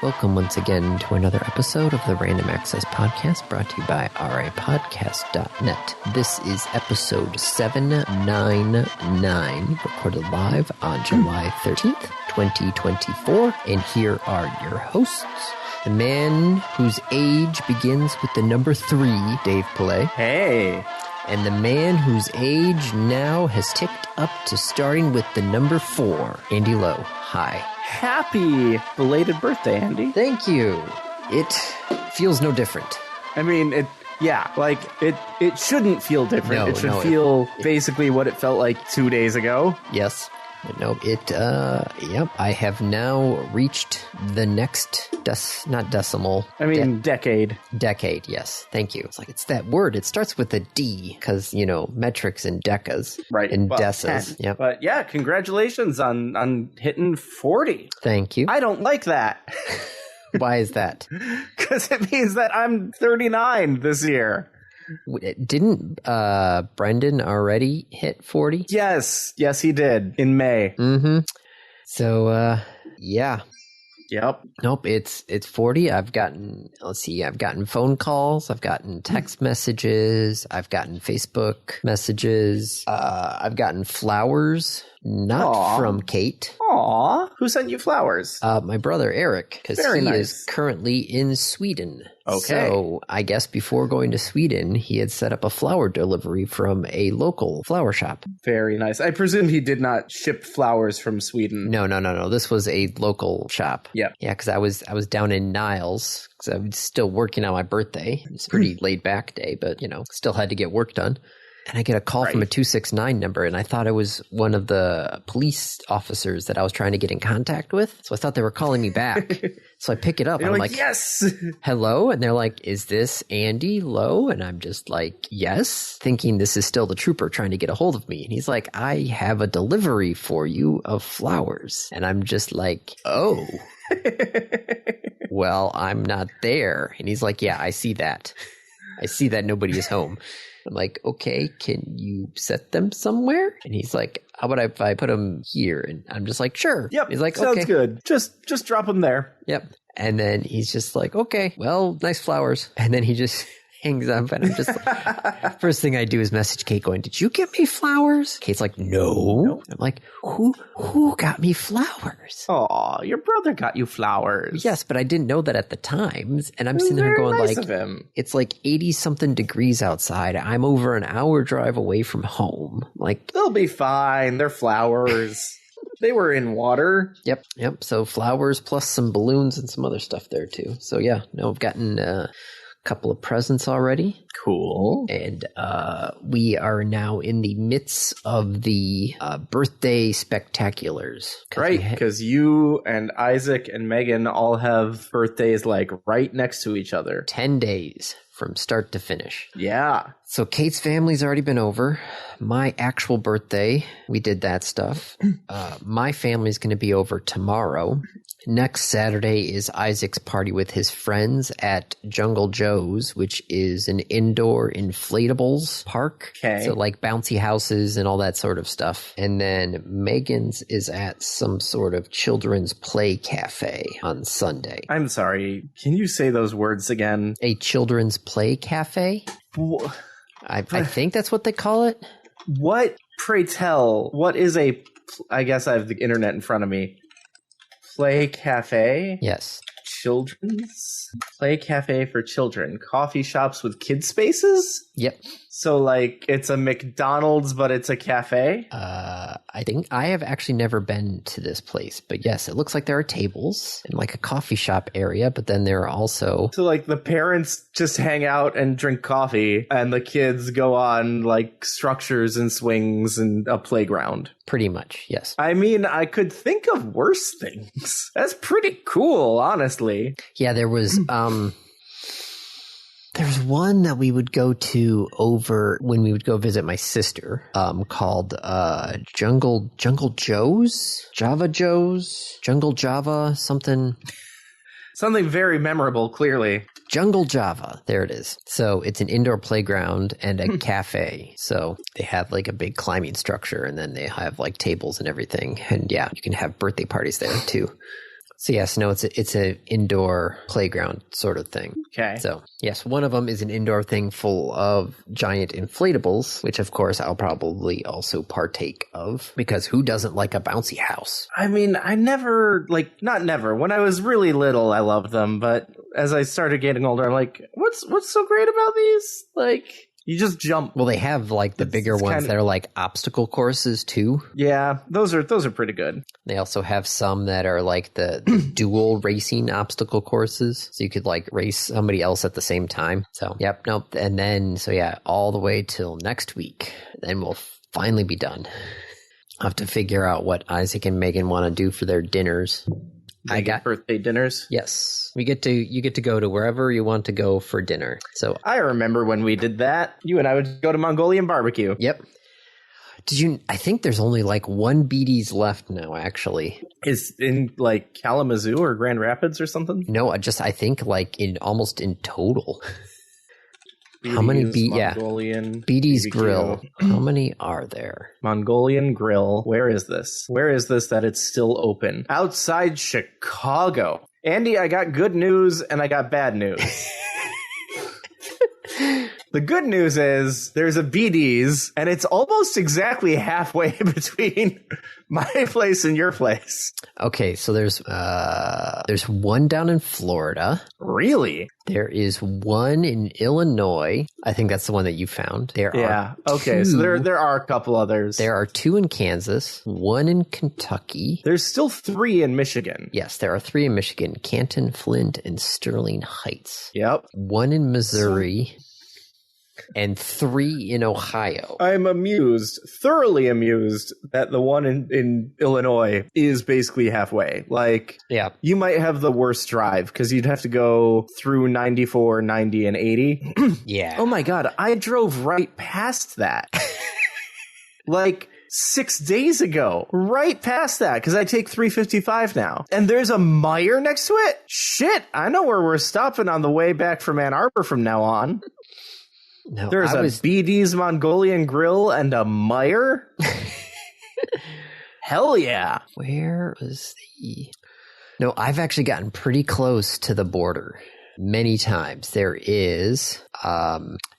Welcome once again to another episode of the Random Access Podcast, brought to you by rapodcast.net. This is episode 799, recorded live on July 13th, 2024, and here are your hosts. The man whose age begins with the number 3, Dave Pillay. Hey. And the man whose age now has ticked up to starting with the number 4, Andy Lowe. Hi. Happy belated birthday, Andy. Thank you. It feels no different. I mean, it shouldn't feel different. No, it should feel basically what it felt like 2 days ago. Yes. No, I have now reached the next, decade. Decade, yes. Thank you. It's that word. It starts with a D, because, metrics and decas. Right. And well, decas. Yep. But yeah, congratulations on hitting 40. Thank you. I don't like that. Why is that? Because it means that I'm 39 this year. Didn't Brendan already hit 40? Yes, he did in May. Mm-hmm. So, yeah. Yep. Nope, it's 40. I've gotten phone calls, I've gotten text messages, I've gotten Facebook messages, I've gotten flowers, not from Kate. Aw, who sent you flowers? My brother Eric, because he is currently in Sweden. Okay. So I guess before going to Sweden, he had set up a flower delivery from a local flower shop. Very nice. I presume he did not ship flowers from Sweden. No. This was a local shop. Yep. Yeah, because I was down in Niles because I was still working on my birthday. It's a pretty laid back day, but still had to get work done. And I get a call from a 269 number, and I thought it was one of the police officers that I was trying to get in contact with. So I thought they were calling me back. So I pick it up, and I'm like, yes! Hello? And they're like, is this Andy Lowe? And I'm just like, yes, thinking this is still the trooper trying to get a hold of me. And he's like, I have a delivery for you of flowers. And I'm just like, oh. Well, I'm not there. And he's like, yeah, I see that. I see that nobody is home. I'm like, okay, can you set them somewhere? And he's like, how about if I put them here? And I'm just like, sure. Yep. He's like, sounds okay. good. Just drop them there. Yep. And then he's just like, okay, well, nice flowers. And then he just hangs up, and I'm just like, first thing I do is message Kate going, did you get me flowers? Kate's like, no. I'm like, who got me flowers? Aw, your brother got you flowers. Yes, but I didn't know that at the time. And I'm sitting there going nice like, of him. It's like 80 something degrees outside. I'm over an hour drive away from home. Like, they'll be fine. They're flowers. They were in water. Yep. So flowers plus some balloons and some other stuff there too. So yeah, no, I've gotten couple of presents already. Cool. And we are now in the midst of the birthday spectaculars. Right, because you and Isaac and Megan all have birthdays like right next to each other. 10 days from start to finish. Yeah. So Kate's family's already been over. My actual birthday, we did that stuff. My family's going to be over tomorrow. Next Saturday is Isaac's party with his friends at Jungle Joe's, which is an indoor inflatables park. Okay. So like bouncy houses and all that sort of stuff. And then Megan's is at some sort of children's play cafe on Sunday. I'm sorry. Can you say those words again? A children's play cafe? I think that's what they call it. What, pray tell, what is I guess I have the internet in front of me. Play cafe? Yes. Children's? Play cafe for children. Coffee shops with kid spaces? Yep. So, like, it's a McDonald's, but it's a cafe? I think I have actually never been to this place, but yes, it looks like there are tables and like a coffee shop area, but then there are also... So, like, the parents just hang out and drink coffee, and the kids go on, like, structures and swings and a playground. Pretty much, yes. I mean, I could think of worse things. That's pretty cool, honestly. Yeah, there was... There's one that we would go to over when we would go visit my sister, called Jungle Joe's, Java Joe's, Jungle Java, something. Something very memorable, clearly. Jungle Java. There it is. So it's an indoor playground and a cafe. So they have like a big climbing structure, and then they have like tables and everything. And yeah, you can have birthday parties there too. So yes, no, it's a indoor playground sort of thing. Okay. So yes, one of them is an indoor thing full of giant inflatables, which of course I'll probably also partake of, because who doesn't like a bouncy house? I mean, I never, not never. When I was really little, I loved them, but as I started getting older, I'm like, what's so great about these? You just jump. Well, they have the bigger ones that are like obstacle courses too. Yeah, those are pretty good. They also have some that are like the dual racing obstacle courses, so you could race somebody else at the same time. So yep, nope, and then all the way till next week, then we'll finally be done. I'll have to figure out what Isaac and Megan want to do for their dinners. I got birthday dinners. Yes, you get to go to wherever you want to go for dinner. So I remember when we did that. You and I would go to Mongolian barbecue. Yep. I think there's only one BD's left now, actually. Is in Kalamazoo or Grand Rapids or something? No, I think almost in total. BD's, how many Mongolian BD's BBQ. Grill? How many are there? Mongolian Grill. Where is this? Where is this that it's still open? Outside Chicago. Andy, I got good news and I got bad news. The good news is there's a BD's and it's almost exactly halfway between my place and your place. Okay, so there's one down in Florida. Really? There is one in Illinois. I think that's the one that you found. Okay, so there are a couple others. There are 2 in Kansas, 1 in Kentucky. There's still 3 in Michigan. Yes, there are 3 in Michigan, Canton, Flint, and Sterling Heights. Yep. 1 in Missouri. And 3 in Ohio. I'm thoroughly amused that the one in Illinois is basically halfway. You might have the worst drive because you'd have to go through 94, 90, and 80. Yeah. Oh my God, I drove right past that. 6 days ago, right past that, because I take 355 now. And there's a Meijer next to it? Shit, I know where we're stopping on the way back from Ann Arbor from now on. No, There's a BD's Mongolian Grill and a Meijer? Hell yeah. Where was the... No, I've actually gotten pretty close to the border many times. There is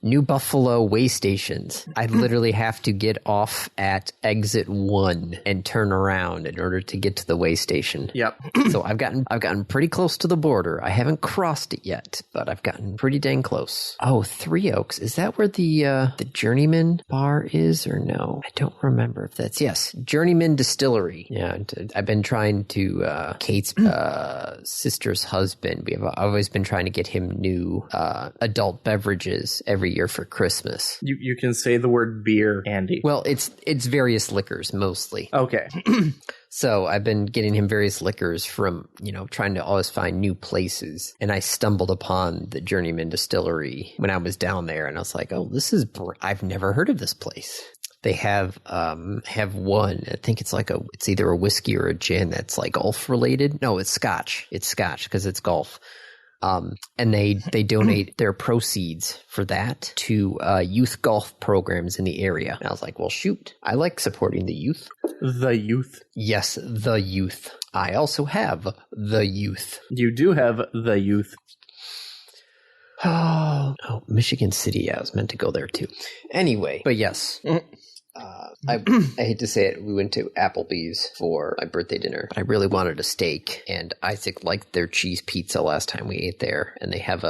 New Buffalo way stations. I literally have to get off at exit 1 and turn around in order to get to the way station. Yep. So I've gotten pretty close to the border. I haven't crossed it yet, but I've gotten pretty dang close. Oh, Three Oaks. Is that where the Journeyman bar is or no? I don't remember if that's... Yes, Journeyman Distillery. Yeah, I've been trying to... Kate's sister's husband. I've always been trying to get him new adult beverages every year for Christmas. You can say the word beer, Andy. Well, it's various liquors mostly. Okay. So I've been getting him various liquors from, trying to always find new places. And I stumbled upon the Journeyman Distillery when I was down there, and I was like, oh, I've never heard of this place. They have one. I think it's it's either a whiskey or a gin that's golf related. No, it's Scotch. It's Scotch because it's golf. And they donate their proceeds for that to youth golf programs in the area. And I was like, well, shoot, I like supporting the youth. The youth? Yes, the youth. I also have the youth. You do have the youth. Oh, Michigan City. I was meant to go there too. Anyway, but yes. I hate to say it, we went to Applebee's for my birthday dinner, but I really wanted a steak, and Isaac liked their cheese pizza last time we ate there, and they have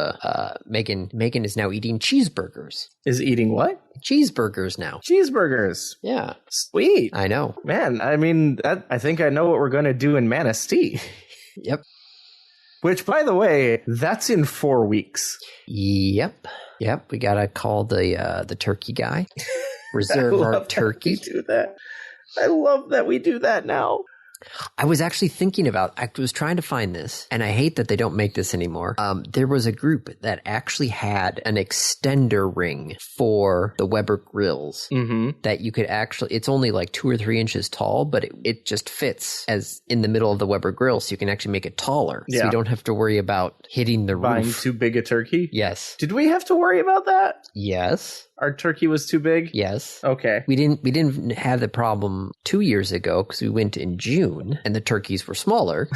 Megan is now eating cheeseburgers. Is eating what? Cheeseburgers now. Cheeseburgers. Yeah. Sweet. I know. Man, I mean, I think I know what we're going to do in Manistee. Yep. Which, by the way, that's in 4 weeks. Yep. We got to call the turkey guy. Reserve our turkey. Do that. I love that we do that now. I was actually thinking I was trying to find this, and I hate that they don't make this anymore. There was a group that actually had an extender ring for the Weber grills that you could actually, it's only 2 or 3 inches tall, but it just fits as in the middle of the Weber grill, so you can actually make it taller. Yeah. So you don't have to worry about hitting the Buying roof. Too big a turkey? Yes. Did we have to worry about that? Yes. Our turkey was too big? Yes. Okay. We didn't have the problem 2 years ago because we went in June and the turkeys were smaller.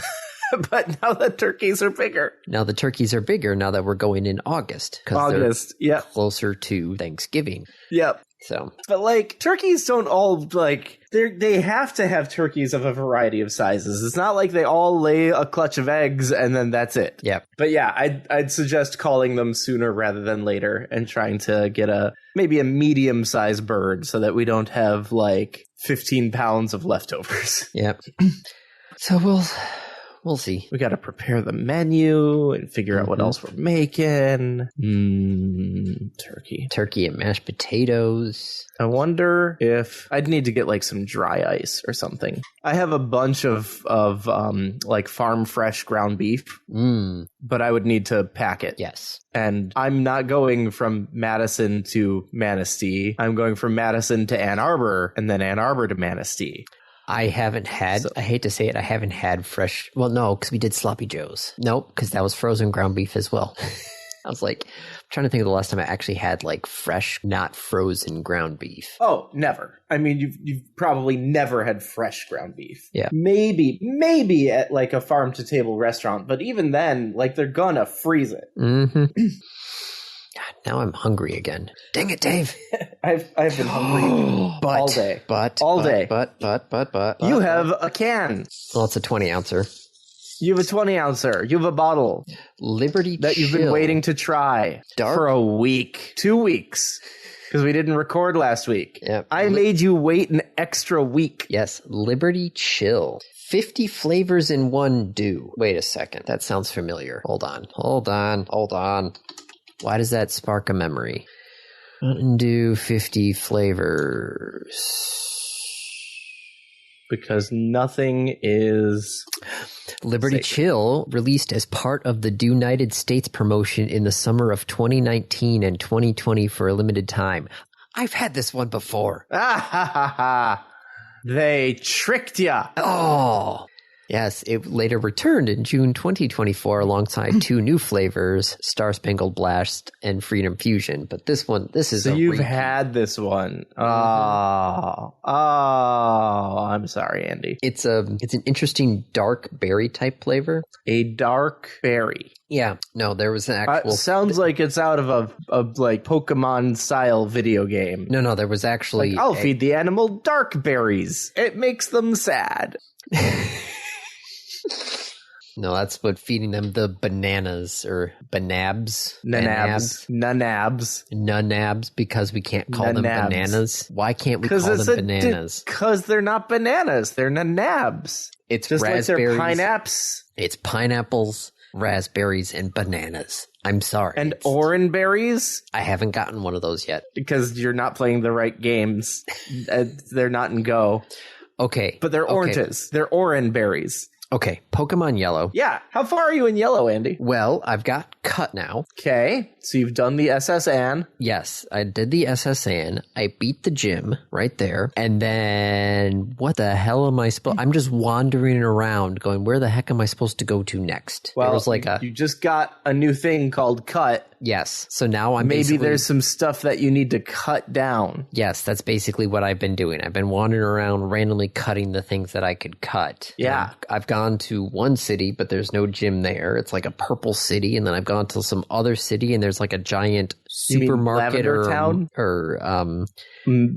But now the turkeys are bigger. Now the turkeys are bigger now that we're going in August. August, they're closer to Thanksgiving. Yep. So, but like turkeys don't all like they have to have turkeys of a variety of sizes. It's not like they all lay a clutch of eggs and then that's it. Yep. But yeah, I'd suggest calling them sooner rather than later and trying to get maybe a medium-sized bird so that we don't have like 15 pounds of leftovers. Yep. So we'll see. We got to prepare the menu and figure out what else we're making. Turkey and mashed potatoes. I wonder if I'd need to get like some dry ice or something. I have a bunch of like farm fresh ground beef, but I would need to pack it. Yes. And I'm not going from Madison to Manistee. I'm going from Madison to Ann Arbor and then Ann Arbor to Manistee. I haven't had, I hate to say it, I haven't had fresh, well, no, because we did Sloppy Joe's. Nope, because that was frozen ground beef as well. I was like, I'm trying to think of the last time I actually had like fresh, not frozen ground beef. Oh, never. I mean, you've probably never had fresh ground beef. Yeah. Maybe at like a farm to table restaurant, but even then, like they're gonna freeze it. Mm-hmm. God, now I'm hungry again. Dang it, Dave. I've been hungry all day. All day. But. You have a can. Well, it's a 20-ouncer. You have a 20-ouncer. You have a bottle. Liberty that you've been waiting to try for a week. 2 weeks. Because we didn't record last week. Yep. I made you wait an extra week. Yes. Liberty Chill. 50 flavors in one dew. Wait a second. That sounds familiar. Hold on. Why does that spark a memory? Mountain Dew 50 flavors. Because nothing is... Liberty safe. Chill released as part of the United States promotion in the summer of 2019 and 2020 for a limited time. I've had this one before. Ah ha ha ha. They tricked ya. Oh. Yes, it later returned in June 2024 alongside 2 new flavors, Star Spangled Blast and Freedom Fusion. But this is so you've had this one. Oh, I'm sorry, Andy. It's an interesting dark berry type flavor. A dark berry. Yeah, no, there was an actual... sounds like it's out of a like Pokemon style video game. No, there was actually... Like, I'll feed the animal dark berries. It makes them sad. No, that's what feeding them the bananas or banabs. Nunabs, because we can't call them bananas. Why can't we call them bananas? Because they're not bananas. They're nunabs. It's just raspberries. Like they're pineapples. It's pineapples, raspberries, and bananas. I'm sorry. And orange berries? I haven't gotten one of those yet. Because you're not playing the right games. They're not in Go. Okay. But they're oranges. They're orange berries. Okay, Pokemon Yellow. Yeah. How far are you in Yellow, Andy? Well, I've got Cut now. Okay. So you've done the SS Ann. Yes, I did the SS Ann. I beat the gym right there. And then what the hell am I supposed... I'm just wandering around going, where the heck am I supposed to go to next? Well, it was like you just got a new thing called Cut. Yes. So now I'm maybe there's some stuff that you need to cut down. Yes, that's basically what I've been doing. I've been wandering around randomly cutting the things that I could cut. Yeah. I've gone to one city, but there's no gym there. It's like a purple city. And then I've gone to some other city and there's like a giant supermarket or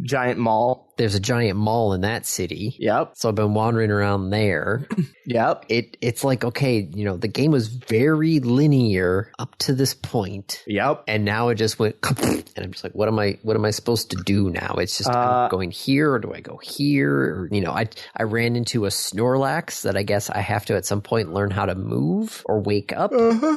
giant mall. There's a giant mall in that city. Yep. So I've been wandering around there. Yep. It's like, okay, the game was very linear up to this point. Yep. And now it just went, and I'm just like, what am I supposed to do now? It's just I'm going here, or do I go here? Or, I ran into a Snorlax that I guess I have to at some point learn how to move or wake up.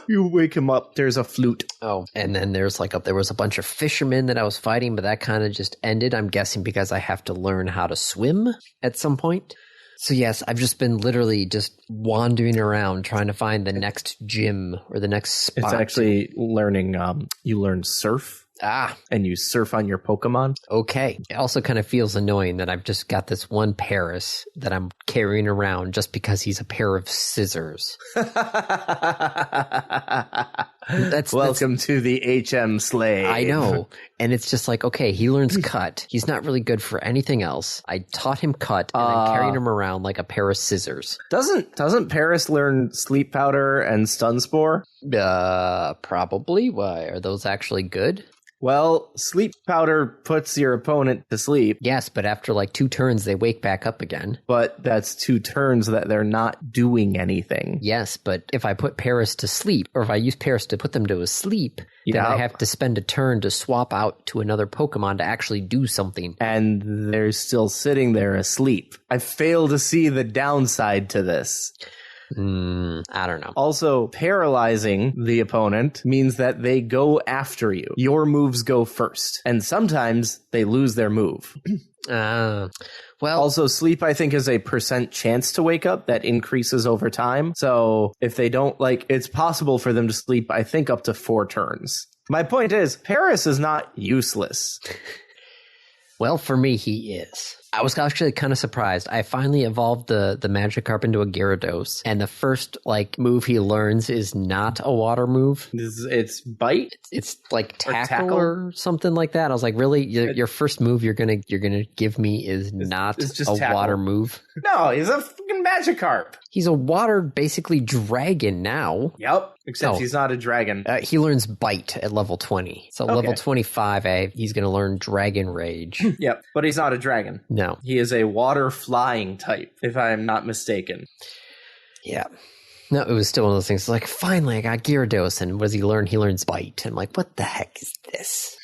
You wake him up. There's a flute. Oh, and then there was a bunch of fishermen that I was fighting, but that kind of just ended. I'm guessing because I have to learn how to swim at some point. So yes, I've just been literally just wandering around trying to find the next gym or the next spot. It's actually learning, you learn surf And you surf on your Pokemon. Okay. It also kind of feels annoying that I've just got this one Paris that I'm carrying around just because he's a pair of scissors. Welcome to the HM slave. I know. And it's just like, okay, he learns cut. He's not really good for anything else. I taught him cut, and I'm carrying him around like a pair of scissors. Doesn't Paris learn sleep powder and stun spore? Probably. Why? Are those actually good? Well, sleep powder puts your opponent to sleep. Yes, but after like 2 turns, they wake back up again. But that's 2 turns that they're not doing anything. Yes, but if I put Paris to sleep, or if I use Paris to put them to a sleep, then I have to spend a turn to swap out to another Pokemon to actually do something. And they're still sitting there asleep. I fail to see the downside to this. I don't know. Also, paralyzing the opponent means that they go after you. Your moves go first. And sometimes they lose their move. Well, also, sleep, I think, is a % chance to wake up that increases over time. So if they don't, it's possible for them to sleep, I think, up to 4 turns. My point is, Paris is not useless. Well, for me, he is. I was actually kind of surprised. I finally evolved the Magikarp into a Gyarados, and the first move he learns is not a water move. It's bite. It's like tackle or something like that. I was like, really, your first move you're gonna give me is not just a tackle. Water move? No, he's a fucking Magikarp. He's a water, basically dragon now. Yep. Except he's not a dragon. He learns Bite at level 20. So level 25, he's going to learn Dragon Rage. Yep, but he's not a dragon. No. He is a water flying type, if I'm not mistaken. Yeah. No, it was still one of those things. It's like, finally, I got Gyarados, and what does he learn? He learns Bite. I'm like, what the heck is this?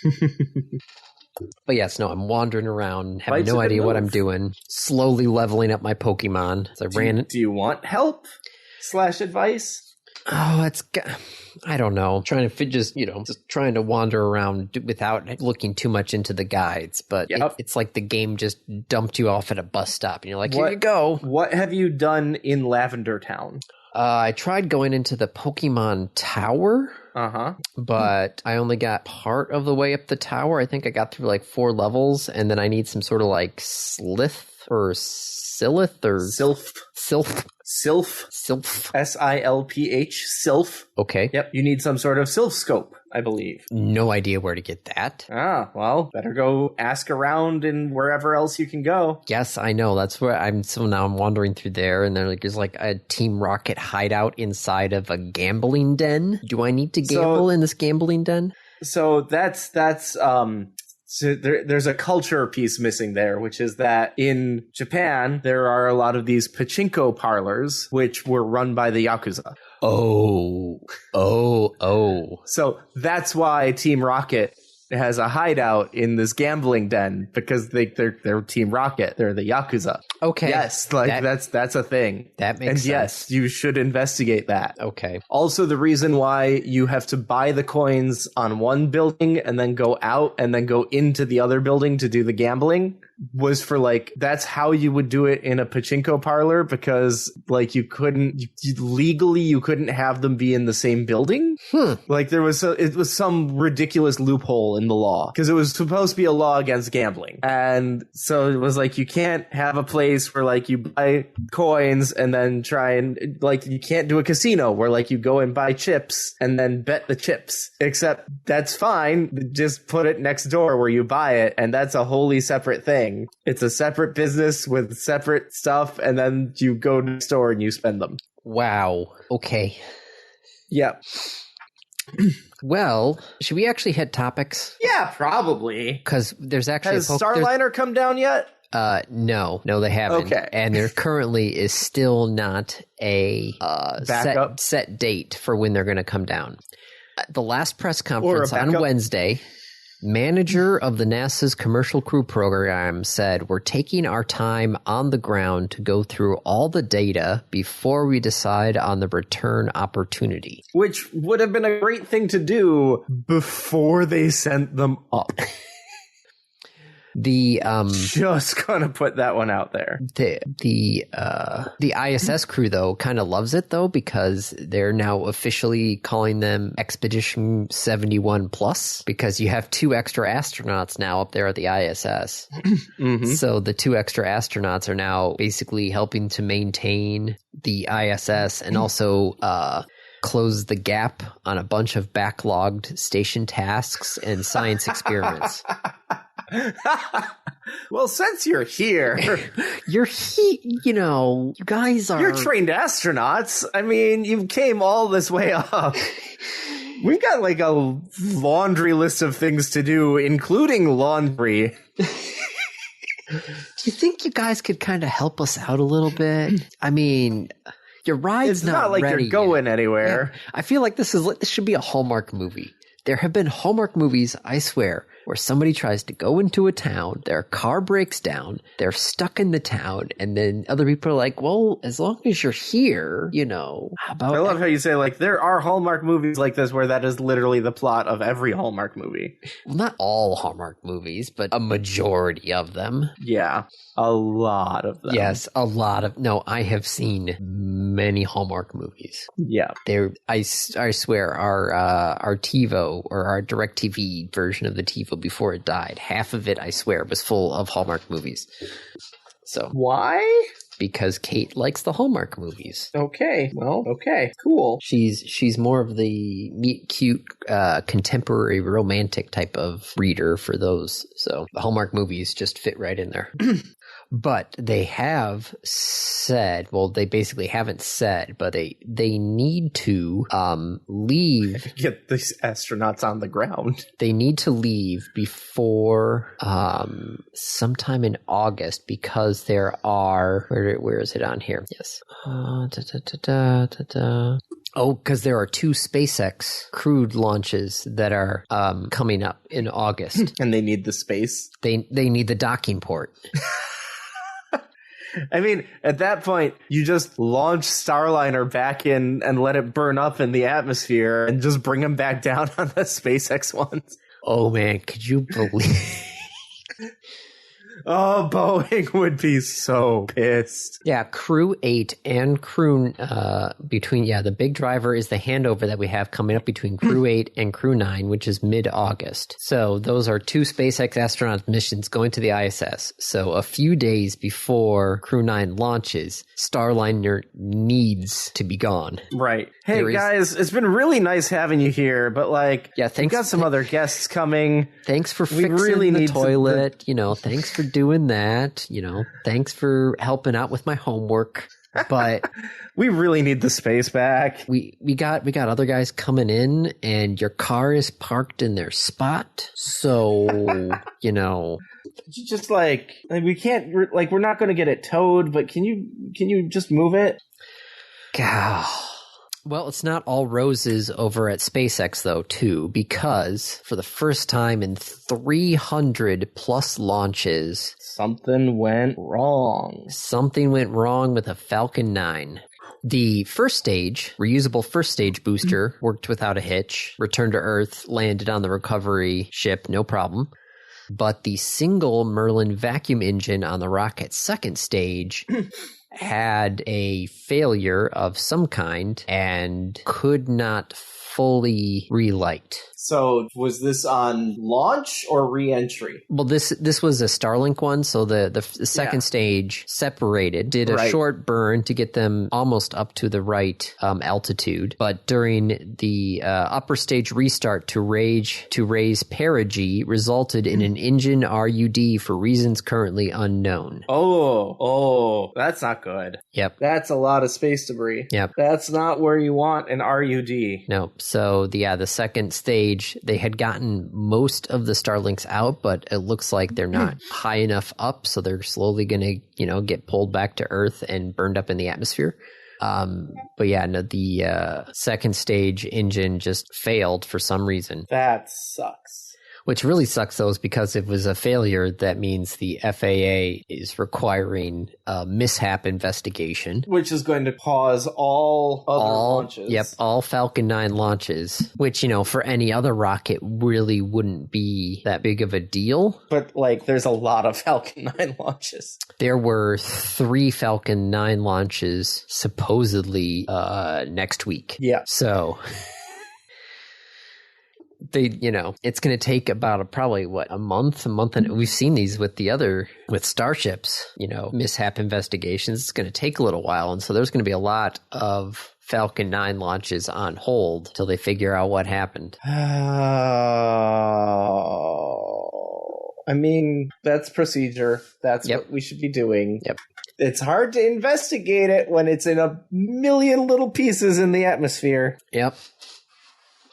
But yes, no, I'm wandering around, having no idea what I'm doing, slowly leveling up my Pokemon. So do you want help / advice? Oh, I don't know. Trying to just trying to wander around without looking too much into the guides. But it's like the game just dumped you off at a bus stop, and you're like, here you go. What have you done in Lavender Town? I tried going into the Pokemon Tower. But I only got part of the way up the tower. I think I got through 4 levels, and then I need some sort of Slith or Silith or Sylph. Silph. S-I-L-P-H. Silph. Okay. Yep. You need some sort of Silph scope, I believe. No idea where to get that. Well, better go ask around and wherever else you can go. Yes, I know. That's where now I'm wandering through there, and there's a Team Rocket hideout inside of a gambling den. Do I need to gamble in this gambling den? So that's So there's a culture piece missing there, which is that in Japan, there are a lot of these pachinko parlors, which were run by the Yakuza. Oh. So that's why Team Rocket has a hideout in this gambling den, because they're Team Rocket. They're the Yakuza. Okay. Yes, that's a thing. That makes sense. And yes, you should investigate that. Okay. Also, the reason why you have to buy the coins on one building and then go out and then go into the other building to do the gambling was for that's how you would do it in a pachinko parlor, because you couldn't legally have them be in the same building. It was some ridiculous loophole in the law, because it was supposed to be a law against gambling, and so it was you can't have a place where you buy coins and then try and you can't do a casino where you go and buy chips and then bet the chips, except that's fine, just put it next door where you buy it, and that's a wholly separate thing. It's a separate business with separate stuff, and then you go to the store and you spend them. Wow. Okay. Yeah. Well, should we actually hit topics? Yeah, probably. Because there's actually... Has Starliner come down yet? No, they haven't. Okay. And there currently is still not a set date for when they're going to come down. The last press conference on Wednesday... Manager of the NASA's Commercial Crew Program said, "We're taking our time on the ground to go through all the data before we decide on the return opportunity." Which would have been a great thing to do before they sent them up. Just gonna put that one out there. The ISS crew though kind of loves it though, because they're now officially calling them Expedition 71 Plus, because you have 2 extra astronauts now up there at the ISS. Mm-hmm. So the 2 extra astronauts are now basically helping to maintain the ISS and also close the gap on a bunch of backlogged station tasks and science experiments. Well, since you're here, you guys are... You're trained astronauts. I mean, you came all this way up. We've got like a laundry list of things to do, including laundry. Do you think you guys could kind of help us out a little bit? I mean... Your ride's not like ready you're going yet. anywhere. Yeah. I feel like this should be a Hallmark movie. There have been Hallmark movies, I swear, where somebody tries to go into a town, their car breaks down, they're stuck in the town, and then other people are like, well, as long as you're here, how about... I love how you say, like, there are Hallmark movies like this where that is literally the plot of every Hallmark movie. Well, not all Hallmark movies, but a majority of them. Yeah, a lot of them. Yes, a lot of... No, I have seen many Hallmark movies. Yeah. I swear, our TiVo, or our DirecTV version of the TiVo before it died, half of it, I swear, was full of Hallmark movies. So why? Because Kate likes the Hallmark movies. Okay, well, okay, cool. She's more of the meet cute, contemporary romantic type of reader for those. So the Hallmark movies just fit right in there. But they have said, well, they basically haven't said, but they need to leave. Get these astronauts on the ground. They need to leave before sometime in August, because there are, where is it on here? Yes. Oh, because there are 2 SpaceX crewed launches that are coming up in August. And they need the space. They need the docking port. I mean, at that point, you just launch Starliner back in and let it burn up in the atmosphere and just bring them back down on the SpaceX ones. Oh, man, could you believe... Oh, Boeing would be so pissed. Yeah, Crew 8 and Crew the big driver is the handover that we have coming up between Crew 8 and Crew 9, which is mid-August. So those are 2 SpaceX astronaut missions going to the ISS. So a few days before Crew 9 launches, Starliner needs to be gone. Right. Hey, guys, it's been really nice having you here, but we've got some other guests coming. Thanks for fixing the toilet. Thanks for doing that. Thanks for helping out with my homework. But we really need the space back. We got other guys coming in, and your car is parked in their spot. So, just we can't, we're not going to get it towed, but can you just move it? God. Well, it's not all roses over at SpaceX, though, too, because for the first time in 300 plus launches, something went wrong. Something went wrong with a Falcon 9. The first stage, reusable first stage booster, worked without a hitch, returned to Earth, landed on the recovery ship, no problem. But the single Merlin vacuum engine on the rocket's second stage had a failure of some kind and could not fully relight. So was this on launch or re-entry? Well, this was a Starlink one, so the second stage separated, did a short burn to get them almost up to the right altitude, but during the upper stage restart to raise perigee resulted in an engine RUD for reasons currently unknown. Oh, that's not good. Yep. That's a lot of space debris. Yep. That's not where you want an RUD. No. So the second stage, they had gotten most of the Starlinks out, but it looks like they're not high enough up, so they're slowly going to, get pulled back to Earth and burned up in the atmosphere. But yeah, no, the second stage engine just failed for some reason. That sucks. Which really sucks, though, is because it was a failure. That means the FAA is requiring a mishap investigation. Which is going to pause all other launches. Yep, all Falcon 9 launches, which, for any other rocket really wouldn't be that big of a deal. But, there's a lot of Falcon 9 launches. There were 3 Falcon 9 launches supposedly next week. Yeah. So it's going to take about probably a month, and we've seen these with Starships, mishap investigations. It's going to take a little while. And so there's going to be a lot of Falcon 9 launches on hold till they figure out what happened. I mean, that's procedure. That's what we should be doing. Yep. It's hard to investigate it when it's in a million little pieces in the atmosphere. Yep.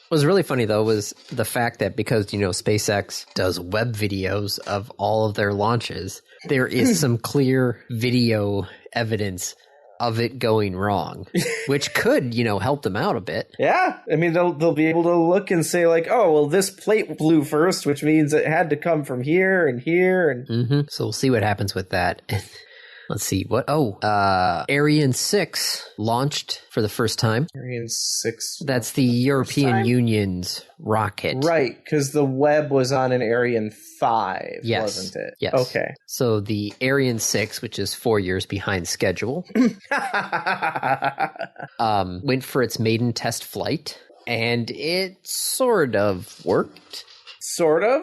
What was really funny, though, was the fact that because, SpaceX does web videos of all of their launches, there is some clear video evidence of it going wrong, which could, help them out a bit. Yeah. I mean, they'll be able to look and say, oh, well, this plate blew first, which means it had to come from here and here. And mm-hmm. So we'll see what happens with that. Let's see what. Ariane 6 launched for the first time. Ariane 6. That's the European Union's rocket, right? Because the Webb was on an Ariane 5, wasn't it? Yes. Okay. So the Ariane 6, which is 4 years behind schedule, went for its maiden test flight, and it sort of worked. Sort of?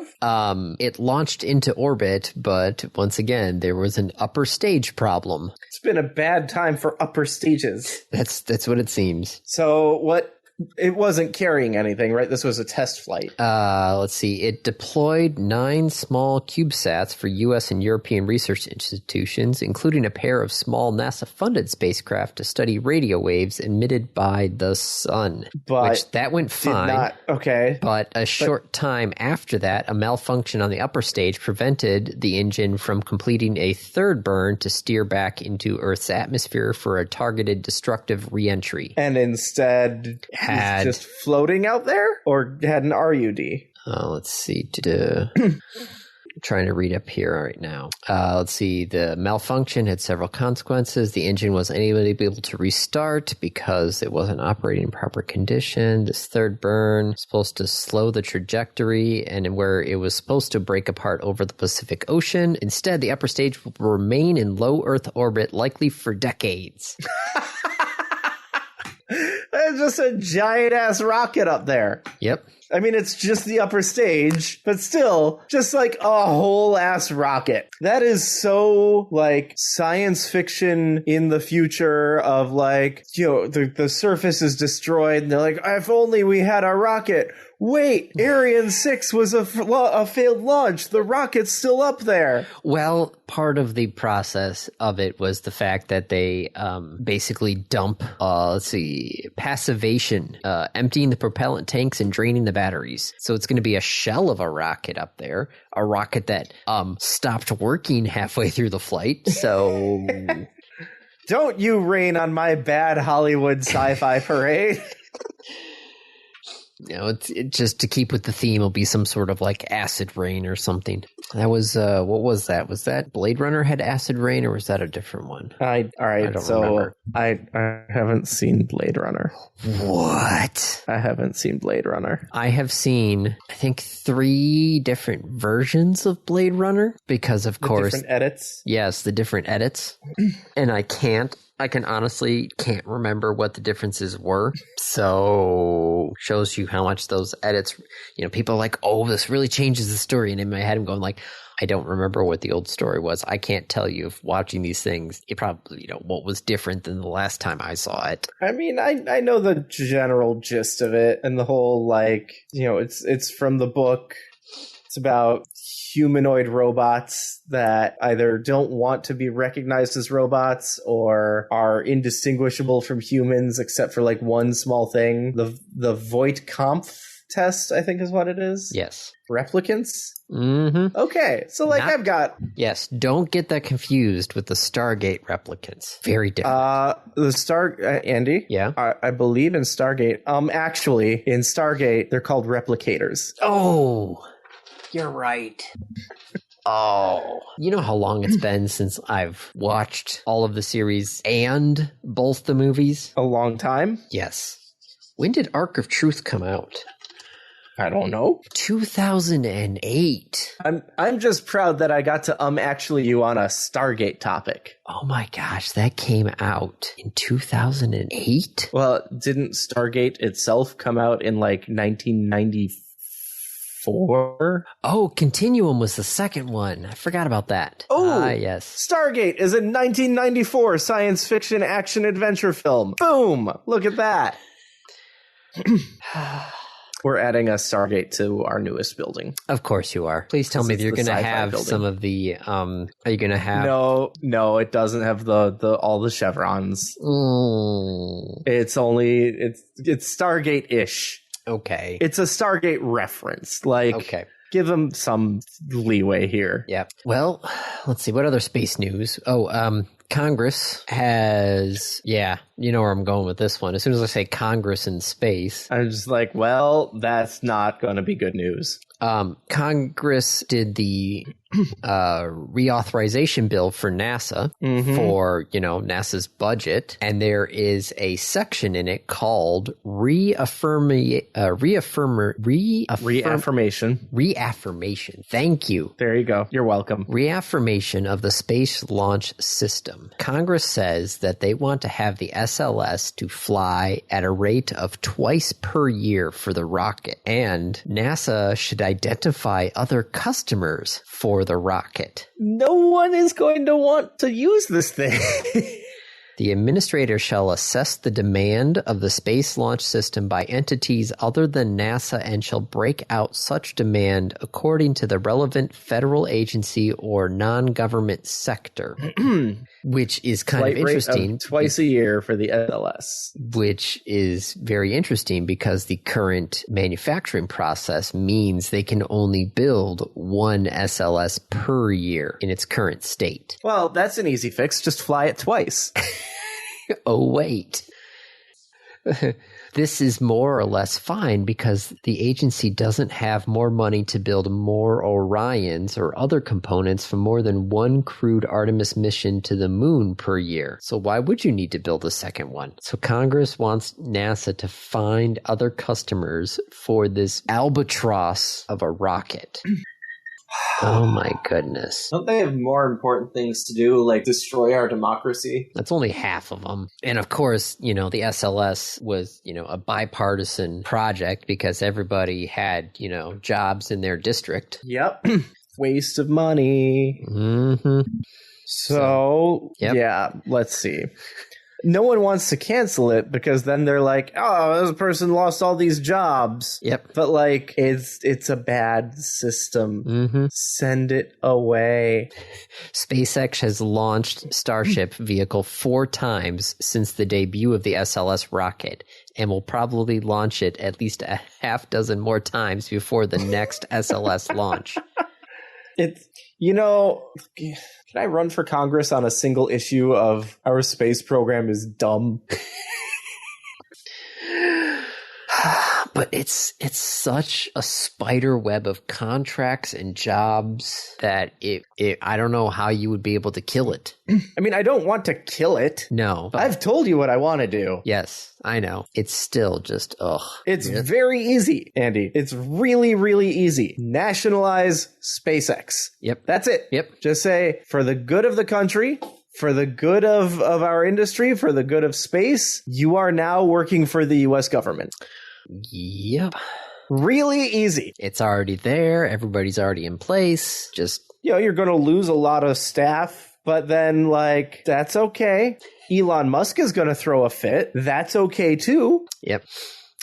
It launched into orbit, but once again, there was an upper stage problem. It's been a bad time for upper stages. That's what it seems. So what? It wasn't carrying anything, right? This was a test flight. Let's see. It deployed 9 small CubeSats for U.S. and European research institutions, including a pair of small NASA-funded spacecraft to study radio waves emitted by the sun. Which that went fine. Okay. But a short time after that, a malfunction on the upper stage prevented the engine from completing a third burn to steer back into Earth's atmosphere for a targeted destructive re-entry. And instead just floating out there, or had an RUD? Let's see. Trying to read up here right now. Let's see. The malfunction had several consequences. The engine wasn't able to restart because it wasn't operating in proper condition. This third burn was supposed to slow the trajectory, and where it was supposed to break apart over the Pacific Ocean. Instead, the upper stage will remain in low Earth orbit, likely for decades. It's just a giant-ass rocket up there. Yep. I mean, it's just the upper stage, but still, just a whole-ass rocket. That is so, science fiction in the future of, the surface is destroyed, and they're like, if only we had a rocket. Wait, Ariane 6 was a failed launch. The rocket's still up there. Well, part of the process of it was the fact that they basically dump, passivation, emptying the propellant tanks and draining the batteries. So it's going to be a shell of a rocket up there, a rocket that stopped working halfway through the flight. So don't you rain on my bad Hollywood sci-fi parade. It's just to keep with the theme, it'll be some sort of acid rain or something. That was, what was that? Was that Blade Runner had acid rain, or was that a different one? I don't remember. I haven't seen Blade Runner. What? I haven't seen Blade Runner. I have seen, I think, 3 different versions of Blade Runner because, of course... different edits? Yes, the different edits. And I honestly can't remember what the differences were. So shows you how much those edits, people are like, oh, this really changes the story. And in my head, I'm going I don't remember what the old story was. I can't tell you if watching these things, it probably, what was different than the last time I saw it. I mean, I know the general gist of it, and the whole, it's from the book. It's about humanoid robots that either don't want to be recognized as robots or are indistinguishable from humans except for one small thing. The Voight-Kampff test, I think is what it is. Yes. Replicants? Mm-hmm. Okay, so I've got... Yes, don't get that confused with the Stargate replicants. Very different. Andy? Yeah? I believe in Stargate. Actually, in Stargate, they're called replicators. Oh! You're right. Oh. You know how long it's been since I've watched all of the series and both the movies? A long time? Yes. When did Arc of Truth come out? I don't know. 2008. I'm just proud that I got to actually you on a Stargate topic. Oh my gosh, that came out in 2008? Well, didn't Stargate itself come out in like 1994? Oh, Continuum was the second one. I forgot about that. Oh, yes. Stargate is a 1994 science fiction action adventure film. Boom! Look at that. We're adding a Stargate to our newest building. Of course you are. Please tell me if you're going to have building. Some of the. Are you going to have? No, it doesn't have the all the chevrons. It's Stargate-ish. Okay. It's a Stargate reference. Like, okay. Give them some leeway here. Yeah. Well, let's see. What other space news? Oh, Congress has, you know where I'm going with this one. As soon as I say Congress in space, I'm just like, well, that's not going to be good news. Congress did the reauthorization bill for NASA for, NASA's budget. And there is a section in it called reaffirmation. Thank you. There you go. You're welcome. Reaffirmation of the Space Launch System. Congress says that they want to have the SLS to fly at a rate of twice per year for the rocket. And NASA should identify other customers for the rocket. No one is going to want to use this thing. The administrator shall assess the demand of the Space Launch System by entities other than NASA and shall break out such demand according to the relevant federal agency or non-government sector. Which is kind of interesting. Of twice a year for the SLS. Which is very interesting because the current manufacturing process means they can only build one SLS per year in its current state. Well, that's an easy fix. Just fly it twice. Oh, wait. This is more or less fine because the agency doesn't have more money to build more Orions or other components for more than one crewed Artemis mission to the moon per year. So why would you need to build a second one? So Congress wants NASA to find other customers for this albatross of a rocket. Oh my goodness. Don't they have more important things to do, like destroy our democracy? That's only half of them. And of course, the SLS was, a bipartisan project because everybody had, jobs in their district. Yep. Waste of money. Mm-hmm. So, yeah, let's see. No one wants to cancel it because then they're like, oh, this person lost all these jobs. Yep. But like, it's a bad system. Mm-hmm. Send it away. SpaceX has launched Starship vehicle 4 times since the debut of the SLS rocket and will probably launch it at least a half dozen more times before the next SLS launch. It's, can I run for Congress on a single issue of our space program is dumb? But it's such a spider web of contracts and jobs that I don't know how you would be able to kill it. I mean, I don't want to kill it. No. I've told you what I want to do. Yes, I know. It's still just, ugh. It's very easy, Andy. It's really, really easy. Nationalize SpaceX. Yep. That's it. Yep. Just say, for the good of the country, for the good of our industry, for the good of space, you are now working for the U.S. government. Yep. Really easy. It's already there. Everybody's already in place. Just, you're going to lose a lot of staff, but then, that's okay. Elon Musk is going to throw a fit. That's okay, too. Yep.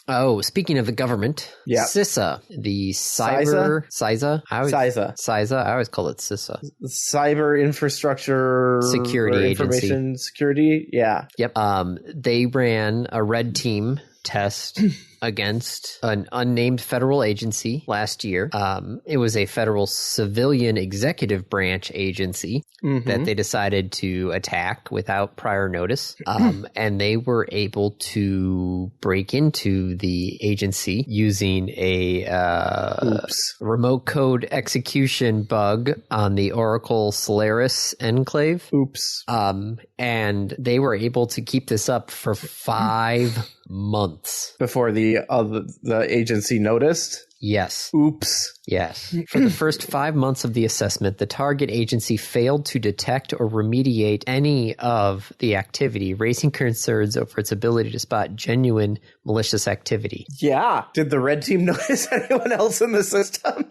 Oh, speaking of the government, CISA, the cyber... CISA? CISA. I always call it CISA. Cyber Infrastructure... Security Agency. Information Security, yeah. Yep. They ran a red team test against an unnamed federal agency last year. It was a federal civilian executive branch agency that they decided to attack without prior notice. And they were able to break into the agency using a remote code execution bug on the Oracle Solaris enclave. And they were able to keep this up for 5 months before the agency noticed. Yes. Oops. Yes. For the first 5 months of the assessment, the target agency failed to detect or remediate any of the activity, raising concerns over its ability to spot genuine malicious activity. Yeah. Did the red team notice anyone else in the system?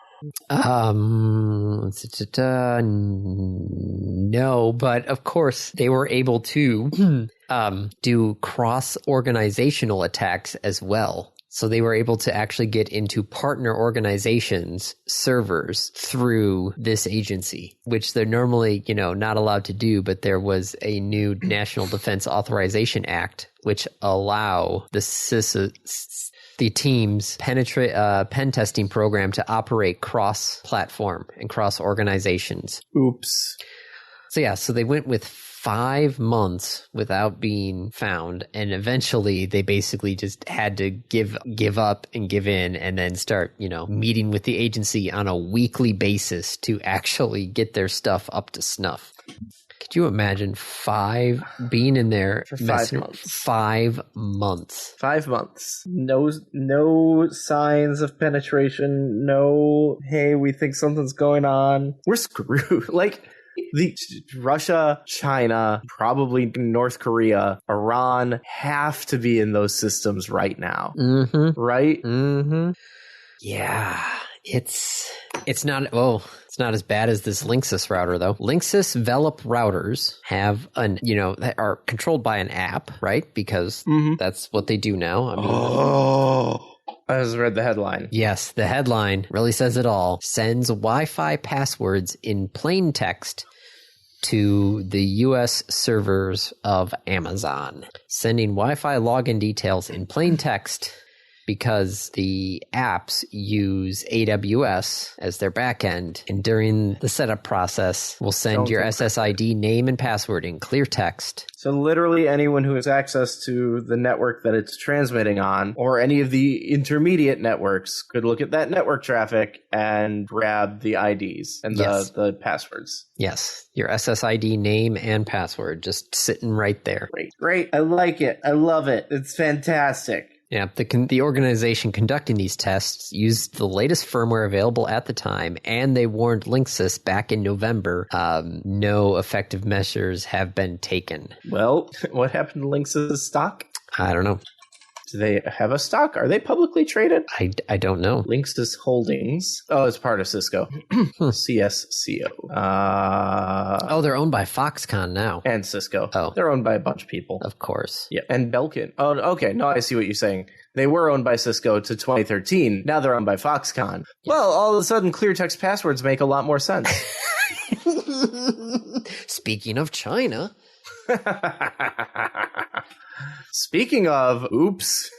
No, but of course they were able to do cross-organizational attacks as well. So they were able to actually get into partner organizations' servers through this agency, which they're normally, not allowed to do. But there was a new National Defense Authorization Act, which allow the team's pen testing program to operate cross-platform and cross-organizations. Oops. So they went with 5 months without being found, and eventually they basically just had to give up and give in, and then start, meeting with the agency on a weekly basis to actually get their stuff up to snuff. Could you imagine being in there for 5 months? 5 months. 5 months. No signs of penetration. No, hey, we think something's going on. We're screwed. The Russia, China, probably North Korea, Iran have to be in those systems right now. Right? Yeah. It's not as bad as this Linksys router though. Linksys Velop routers have are controlled by an app, right? Because that's what they do now. I just read the headline. Yes, the headline really says it all. Sends Wi-Fi passwords in plain text to the U.S. servers of Amazon. Sending Wi-Fi login details in plain text because the apps use AWS as their backend, and during the setup process will send your SSID name and password in clear text. So literally anyone who has access to the network that it's transmitting on, or any of the intermediate networks, could look at that network traffic and grab the IDs and the passwords. Yes, your SSID name and password just sitting right there. Great. I like it. I love it. It's fantastic. Yeah, the organization conducting these tests used the latest firmware available at the time, and they warned Linksys back in November no effective measures have been taken. Well, what happened to Linksys' stock? I don't know. Do they have a stock? Are they publicly traded? I don't know. Linksys Holdings. Oh, it's part of Cisco. CSCO. They're owned by Foxconn now. And Cisco. Oh. They're owned by a bunch of people. Of course. Yeah. And Belkin. Oh, okay. No, I see what you're saying. They were owned by Cisco to 2013. Now they're owned by Foxconn. Yes. Well, all of a sudden, clear text passwords make a lot more sense. Speaking of China. Speaking of oops.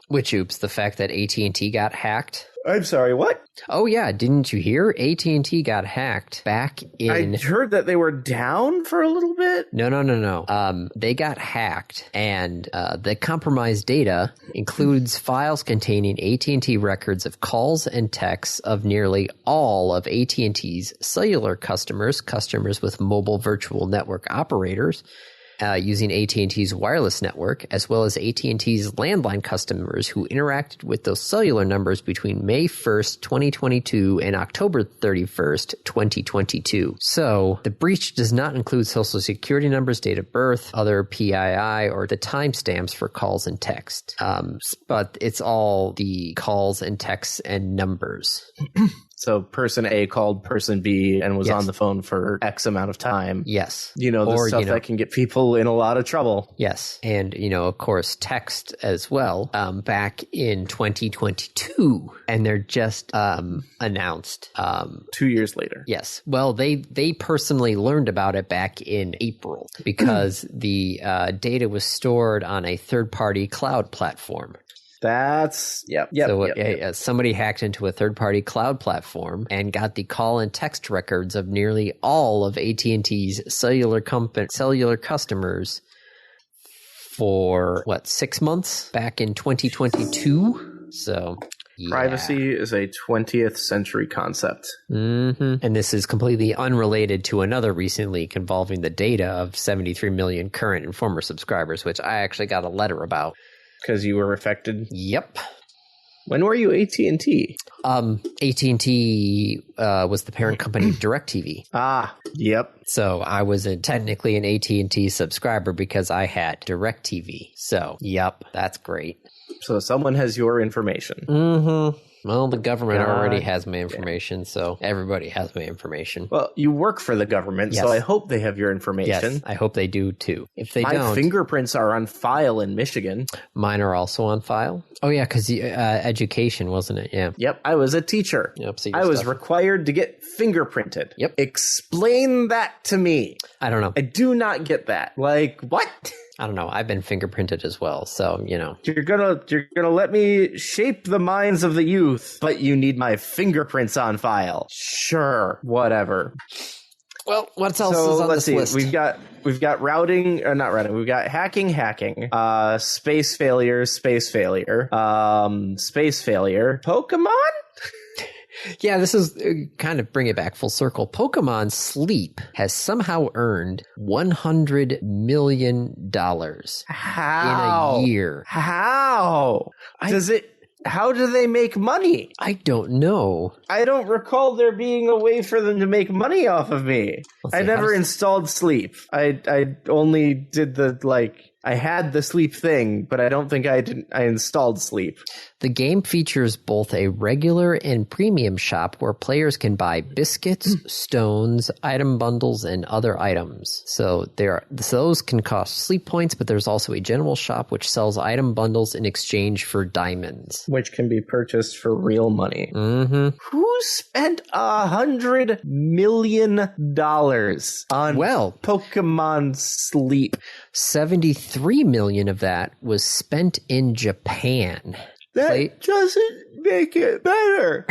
Which oops? The fact that AT&T got hacked? I'm sorry, what? Oh yeah, didn't you hear? AT&T got hacked back in... I heard that they were down for a little bit. No. They got hacked, and the compromised data includes files containing AT&T records of calls and texts of nearly all of AT&T's cellular customers with mobile virtual network operators, using AT&T's wireless network, as well as AT&T's landline customers who interacted with those cellular numbers between May 1st, 2022 and October 31st, 2022. So the breach does not include social security numbers, date of birth, other PII, or the timestamps for calls and text. But it's all the calls and texts and numbers. So person A called person B and was on the phone for X amount of time. Yes. The stuff that can get people in a lot of trouble. Yes. And, of course, text as well, back in 2022. And they're just announced. 2 years later. Yes. Well, they personally learned about it back in April because the data was stored on a third-party cloud platform. Somebody hacked into a third-party cloud platform and got the call and text records of nearly all of AT&T's cellular customers for 6 months back in 2022. So yeah. Privacy is a 20th century concept. Mm-hmm. And this is completely unrelated to another recent leak involving the data of 73 million current and former subscribers, which I actually got a letter about. Because you were affected? Yep. When were you AT&T? AT&T was the parent company of DirecTV. Ah, yep. So I was technically an AT&T subscriber because I had DirecTV. So, yep, that's great. So someone has your information. Mm-hmm. Well, the government already has my information, so everybody has my information. Well, you work for the government, so I hope they have your information. Yes, I hope they do, too. If they don't... My fingerprints are on file in Michigan. Mine are also on file? Oh, yeah, because education, wasn't it? Yeah. Yep, I was a teacher. Yep, so I was required to get fingerprinted. Yep. Explain that to me. I don't know. I do not get that. Like, what? I don't know. I've been fingerprinted as well, so, you know. You're gonna let me shape the minds of the youth, but you need my fingerprints on file. Sure, whatever. Well, what else is on this list? We've got routing, or not routing. We've got hacking, space failure, space failure, Pokemon. Yeah, this is kind of bring it back full circle. Pokemon Sleep has somehow earned $100 million How? in a year. How? How do they make money? I don't know. I don't recall there being a way for them to make money off of me. I never installed Sleep. I only did I had the Sleep thing, but I don't think I installed Sleep. The game features both a regular and premium shop where players can buy biscuits, stones, item bundles, and other items. So those can cost Sleep points, but there's also a general shop which sells item bundles in exchange for diamonds, which can be purchased for real money. Mm-hmm. Who spent $100 million on Pokemon Sleep? 73 million of that was spent in Japan. That doesn't make it better.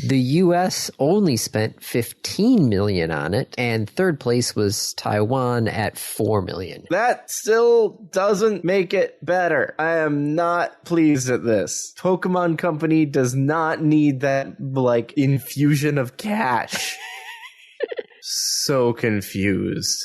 The U.S. only spent 15 million on it, and third place was Taiwan at 4 million. That still doesn't make it better. I am not pleased at this. Pokemon Company does not need that, infusion of cash. So confused.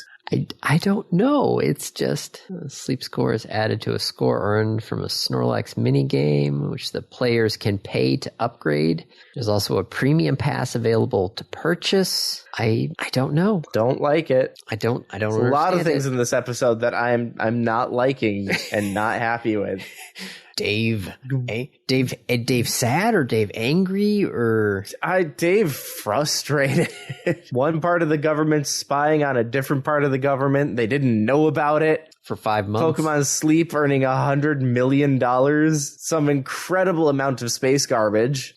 I don't know. It's just Sleep score is added to a score earned from a Snorlax minigame, which the players can pay to upgrade. There's also a premium pass available to purchase. I don't know. Don't like it. I don't. There's a lot of things in this episode that I'm not liking and not happy with. Dave sad or Dave angry or Dave frustrated. One part of the government spying on a different part of the government. They didn't know about it for 5 months. Pokemon Sleep earning $100 million. Some incredible amount of space garbage.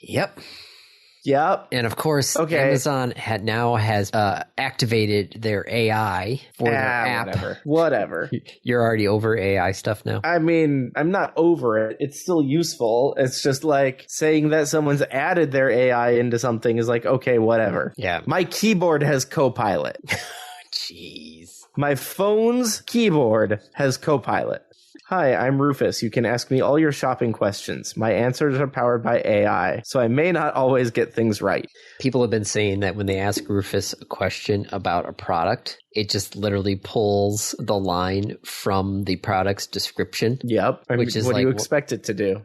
Yep. And of course, Amazon has activated their AI for their app. Whatever. You're already over AI stuff now? I mean, I'm not over it. It's still useful. It's just like saying that someone's added their AI into something is like, okay, whatever. Yeah. My keyboard has Copilot. Jeez. My phone's keyboard has Copilot. Hi, I'm Rufus. You can ask me all your shopping questions. My answers are powered by AI, so I may not always get things right. People have been saying that when they ask Rufus a question about a product, it just literally pulls the line from the product's description. Yep. What do you expect it to do?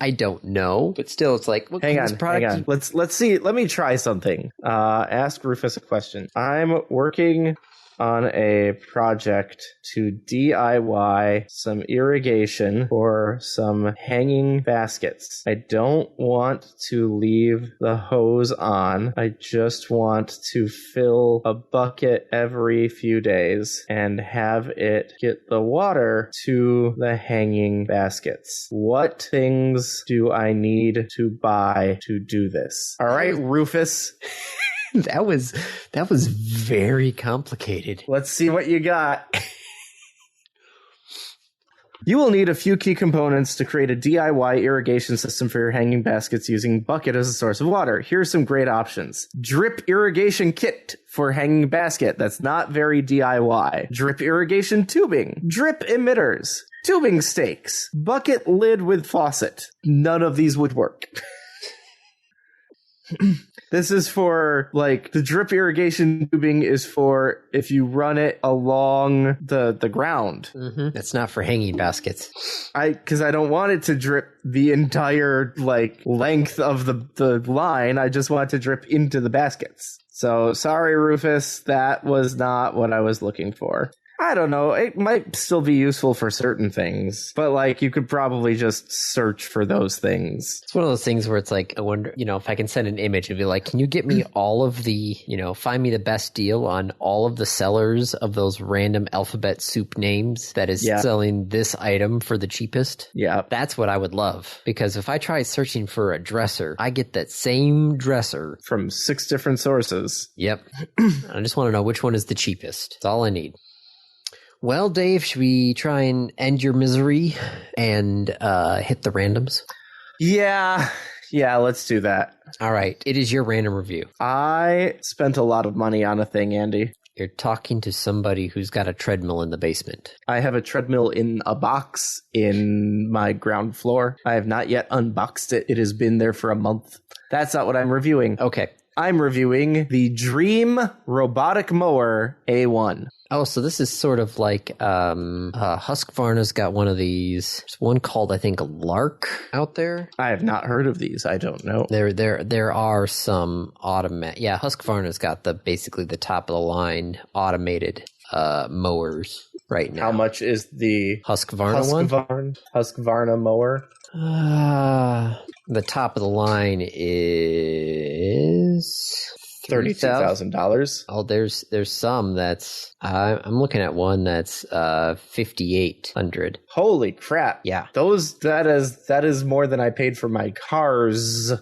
I don't know, but still, it's like, hang on. Let's see. Let me try something. Ask Rufus a question. I'm working on a project to DIY some irrigation for some hanging baskets. I don't want to leave the hose on. I just want to fill a bucket every few days and have it get the water to the hanging baskets. What things do I need to buy to do this? All right, Rufus. That was very complicated. Let's see what you got. You will need a few key components to create a DIY irrigation system for your hanging baskets using bucket as a source of water. Here are some great options. Drip irrigation kit for hanging basket. That's not very DIY. Drip irrigation tubing. Drip emitters. Tubing stakes. Bucket lid with faucet. None of these would work. This is for, like, the drip irrigation tubing is for if you run it along the ground. Mm-hmm. It's not for hanging baskets. Because I don't want it to drip the entire, like, length of the line. I just want it to drip into the baskets. So, sorry, Rufus, that was not what I was looking for. I don't know. It might still be useful for certain things, but like you could probably just search for those things. It's one of those things where it's like, I wonder, if I can send an image and be like, can you get me all of the, find me the best deal on all of the sellers of those random alphabet soup names that is selling this item for the cheapest? Yeah. That's what I would love. Because if I try searching for a dresser, I get that same dresser from 6 different sources. Yep. I just want to know which one is the cheapest. That's all I need. Well, Dave, should we try and end your misery and hit the randoms? Yeah, let's do that. All right. It is your random review. I spent a lot of money on a thing, Andy. You're talking to somebody who's got a treadmill in the basement. I have a treadmill in a box in my ground floor. I have not yet unboxed it. It has been there for a month. That's not what I'm reviewing. Okay. I'm reviewing the Dreame Roboticmower A1. Oh, so this is sort of like Husqvarna's got one of these. There's one called, I think, Lark out there. I have not heard of these. I don't know. There are some automatic. Yeah, Husqvarna's got basically the top of the line automated mowers right now. How much is the Husqvarna mower? The top of the line is $32,000. Oh, there's some that's I'm looking at one that's $5,800. Holy crap! Yeah, that is more than I paid for my cars.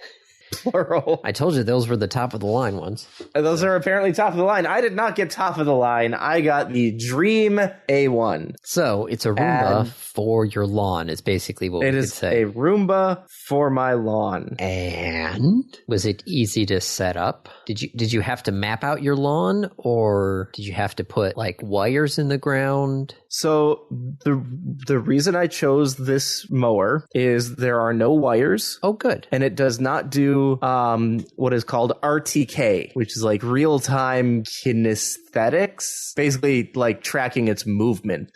Plural. I told you those were the top of the line ones. Those are apparently top of the line. I did not get top of the line. I got the Dreame A1. So it's a Roomba for your lawn is basically what we could say. It is a Roomba for my lawn. And was it easy to set up? Did you have to map out your lawn, or did you have to put like wires in the ground? So the reason I chose this mower is there are no wires. Oh, good. And it does not do what is called RTK, which is like real-time kinesthetics, basically like tracking its movement.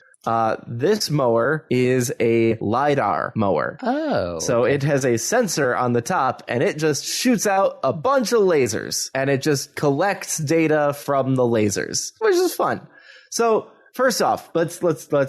This mower is a LiDAR mower. Oh. So it has a sensor on the top, and it just shoots out a bunch of lasers, and it just collects data from the lasers, which is fun. So first off, let's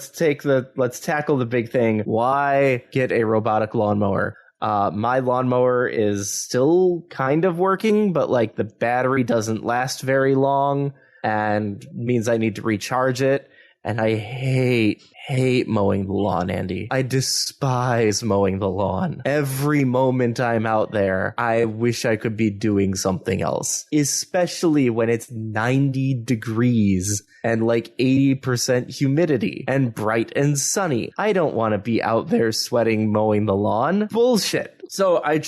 tackle the big thing. Why get a robotic lawnmower? My lawnmower is still kind of working, but like the battery doesn't last very long and means I need to recharge it. And I hate mowing the lawn, Andy. I despise mowing the lawn. Every moment I'm out there, I wish I could be doing something else. Especially when it's 90 degrees and like 80% humidity and bright and sunny. I don't want to be out there sweating mowing the lawn. Bullshit. So I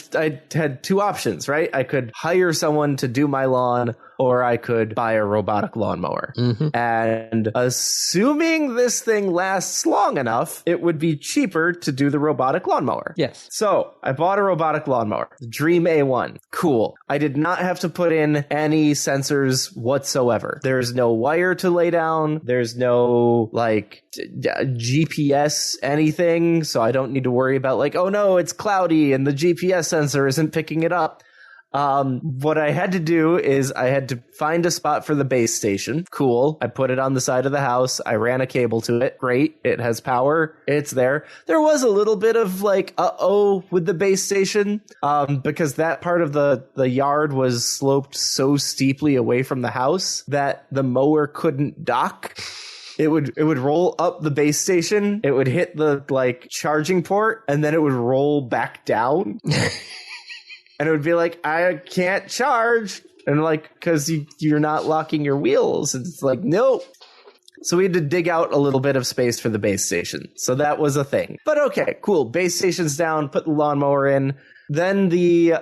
had 2 options, right? I could hire someone to do my lawn, or I could buy a robotic lawnmower. Mm-hmm. And assuming this thing lasts long enough, it would be cheaper to do the robotic lawnmower. Yes. So I bought a robotic lawnmower, the Dreame A1. Cool. I did not have to put in any sensors whatsoever. There's no wire to lay down. There's no like GPS anything. So I don't need to worry about like, oh no, it's cloudy and the GPS sensor isn't picking it up. What I had to do is I had to find a spot for the base station. Cool. I put it on the side of the house. I ran a cable to it. Great. It has power. It's there. There was a little bit of like, with the base station, because that part of the yard was sloped so steeply away from the house that the mower couldn't dock. It would roll up the base station. It would hit the like charging port, and then it would roll back down. And it would be like, I can't charge. And like, because you're not locking your wheels. And it's like, nope. So we had to dig out a little bit of space for the base station. So that was a thing. But okay, cool. Base station's down, put the lawnmower in. Then the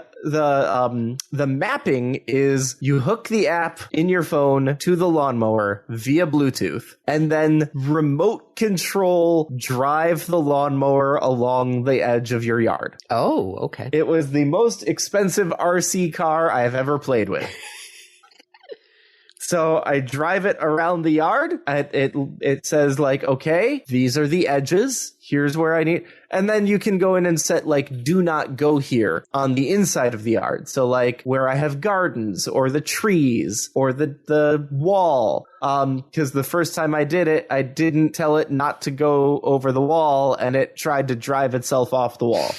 mapping is you hook the app in your phone to the lawnmower via Bluetooth and then remote control drive the lawnmower along the edge of your yard. Oh, okay. It was the most expensive RC car I've ever played with. So I drive it around the yard. It says like, okay, these are the edges. Here's where I need. And then you can go in and set like, do not go here on the inside of the yard. So like where I have gardens or the trees or the wall. Because the first time I did it, I didn't tell it not to go over the wall and it tried to drive itself off the wall.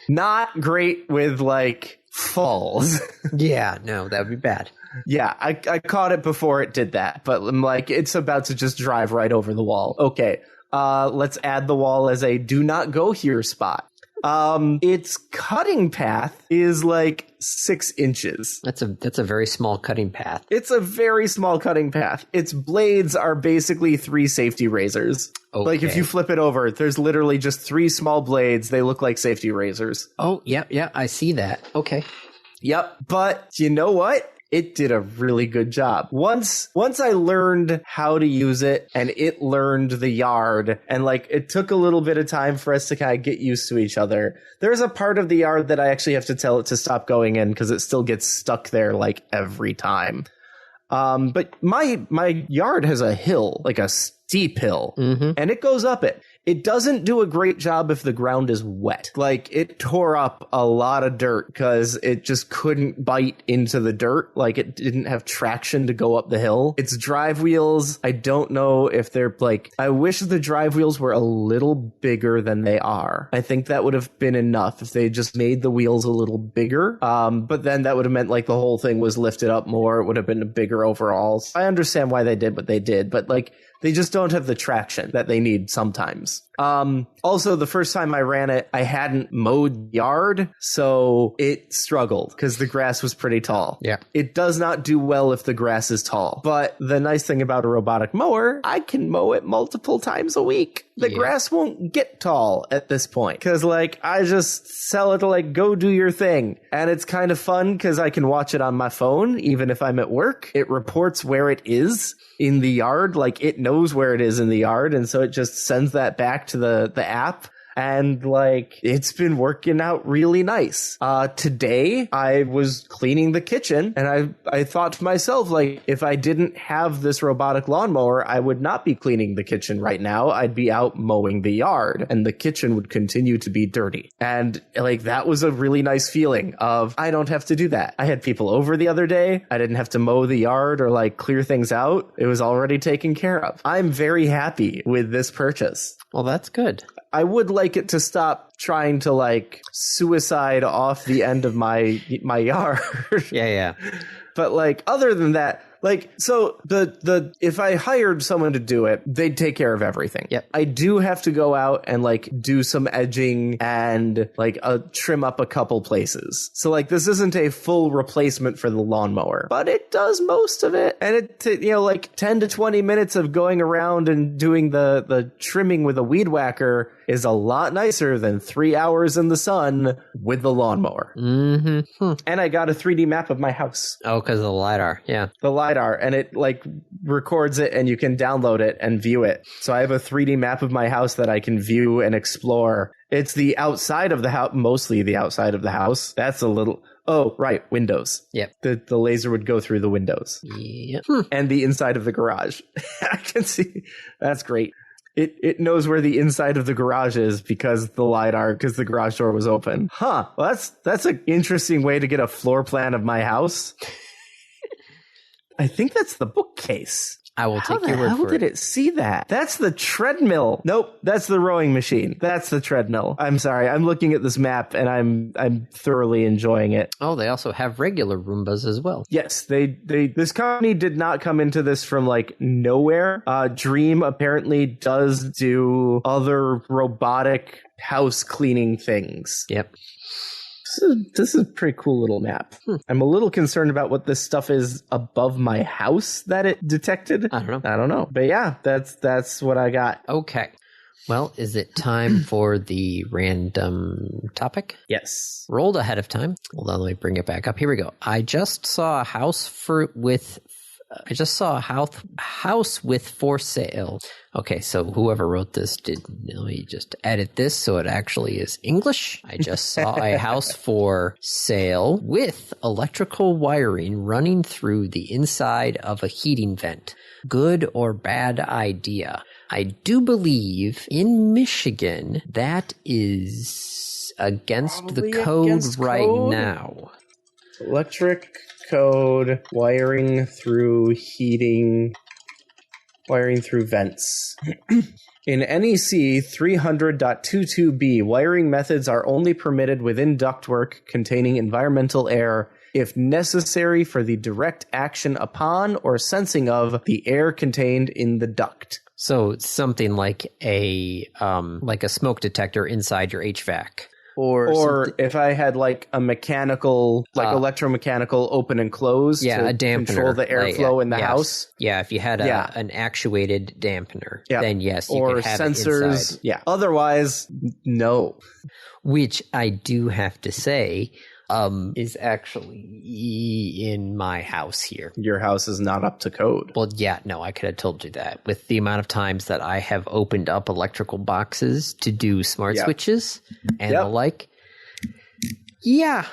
Not great with like falls. Yeah, no, that would be bad. Yeah, I caught it before it did that, but I'm like, it's about to just drive right over the wall. Okay, let's add the wall as a do not go here spot. Its cutting path is like 6 inches. That's a very small cutting path. It's a very small cutting path. Its blades are basically 3 safety razors. Okay. Like if you flip it over, there's literally just 3 small blades. They look like safety razors. Oh, yeah, I see that. Okay. Yep, but you know what? It did a really good job. Once I learned how to use it and it learned the yard and like it took a little bit of time for us to kind of get used to each other. There's a part of the yard that I actually have to tell it to stop going in because it still gets stuck there like every time. But my yard has a hill, like a steep hill, and it goes up it. It doesn't do a great job if the ground is wet. Like, it tore up a lot of dirt because it just couldn't bite into the dirt. Like, it didn't have traction to go up the hill. Its drive wheels, I don't know if they're, like... I wish the drive wheels were a little bigger than they are. I think that would have been enough if they just made the wheels a little bigger. But then that would have meant, like, the whole thing was lifted up more. It would have been a bigger overall. I understand why they did what they did, but, like... They just don't have the traction that they need sometimes. Also, the first time I ran it, I hadn't mowed the yard, so it struggled because the grass was pretty tall. Yeah. It does not do well if the grass is tall. But the nice thing about a robotic mower, I can mow it multiple times a week. The grass won't get tall at this point because, like, I just sell it to, like, go do your thing. And it's kind of fun because I can watch it on my phone, even if I'm at work. It reports where it is in the yard. Like, it knows where it is in the yard. And so it just sends that back to the app. And, like, it's been working out really nice. Today, I was cleaning the kitchen, and I thought to myself, like, if I didn't have this robotic lawnmower, I would not be cleaning the kitchen right now. I'd be out mowing the yard, and the kitchen would continue to be dirty. And, like, that was a really nice feeling of, I don't have to do that. I had people over the other day. I didn't have to mow the yard or, like, clear things out. It was already taken care of. I'm very happy with this purchase. Well, that's good. I would like it to stop trying to, like, suicide off the end of my yard. Yeah. But, like, other than that, like, so if I hired someone to do it, they'd take care of everything. Yep. I do have to go out and, like, do some edging and, like, trim up a couple places. So, like, this isn't a full replacement for the lawnmower, but it does most of it. And it, you know, like 10 to 20 minutes of going around and doing the trimming with a weed whacker is a lot nicer than 3 hours in the sun with the lawnmower. And I got a 3D map of my house. Oh, because of the LiDAR. Yeah. The LiDAR, and it, like, records it and you can download it and view it. So I have a 3D map of my house that I can view and explore. It's the outside of the house, mostly the outside of the house. That's a little... Oh, right, windows. Yep. The laser would go through the windows. Yep. And the inside of the garage. I can see. That's great. It knows where the inside of the garage is because the garage door was open. Huh. Well, that's an interesting way to get a floor plan of my house. I think that's the bookcase. I will take your word for it. How did it see that? That's the treadmill. Nope, that's the rowing machine. That's the treadmill. I'm sorry. I'm looking at this map and I'm thoroughly enjoying it. Oh, they also have regular Roombas as well. Yes, this company did not come into this from, like, nowhere. Dreame apparently does do other robotic house cleaning things. Yep. This is a pretty cool little map. I'm a little concerned about what this stuff is above my house that it detected. I don't know. But yeah, that's what I got. Okay. Well, is it time for the random topic? Yes. Rolled ahead of time. Hold on, let me bring it back up. Here we go. I just saw a house with for sale. Okay, so whoever wrote this let me just edit this so it actually is English. I just saw a house for sale with electrical wiring running through the inside of a heating vent. Good or bad idea? I do believe in Michigan that is against the code right now. Electric code, wiring through vents. In NEC 300.22b, wiring methods are only permitted within ductwork containing environmental air if necessary for the direct action upon or sensing of the air contained in the duct. So something like a smoke detector inside your HVAC. Or if I had like a mechanical, electromechanical open and close to a dampener, control the airflow in the house. Yeah, if you had an actuated dampener, then yes, you or could have sensors. It inside. Yeah. Otherwise, no. Which I do have to say is actually in my house here. Your house is not up to code. Well, yeah, no, I could have told you that. With the amount of times that I have opened up electrical boxes to do smart switches and the like. Yeah.